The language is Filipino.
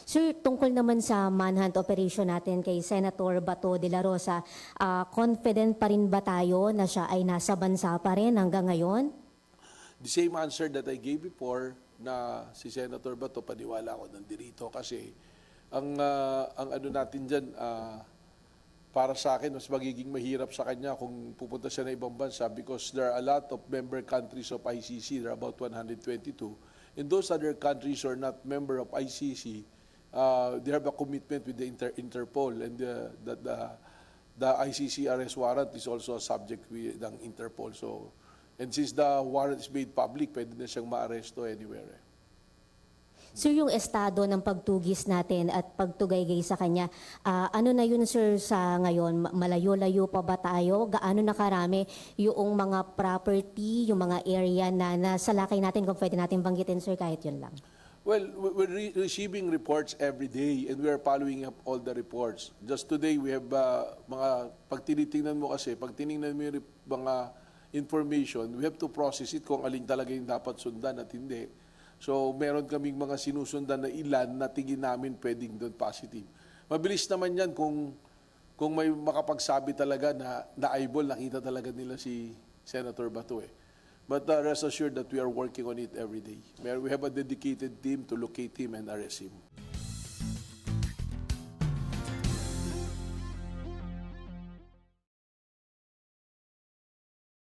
Sir, tungkol naman sa manhunt operation natin kay Senator Bato de la Rosa, confident pa rin ba tayo na siya ay nasa bansa pa rin hanggang ngayon? The same answer that I gave before na si Senator Bato, paniwala ko nandirito kasi ang ano natin dyan, para sa akin, mas magiging mahirap sa kanya kung pupunta siya na ibang bansa because there are a lot of member countries of ICC, there are about 122. And those other countries who are not member of ICC, they have a commitment with the Interpol and the ICC arrest warrant is also a subject ng Interpol. So, and since the warrant is made public, pwede na siyang maaresto anywhere. Sir, yung estado ng pagtugis natin at pagtugaygay sa kanya, ano na yun sir sa ngayon? Malayo-layo pa ba tayo? Gaano na karami yung mga property, yung mga area na nasa lakay natin kung pwede natin banggitin sir kahit yun lang? Well, we're receiving reports every day and we are following up all the reports. Just today, we have pag tinitingnan mo kasi, pag tinignan mo yung mga information, we have to process it kung alin talaga yung dapat sundan at hindi. So, meron kaming mga sinusundan na ilan na tingin namin pwedeng doon positive. Mabilis naman yan kung may makapagsabi talaga na eyeball, nakita talaga nila si Senator Bato eh. But rest assured that we are working on it every day. We have a dedicated team to locate him and arrest him.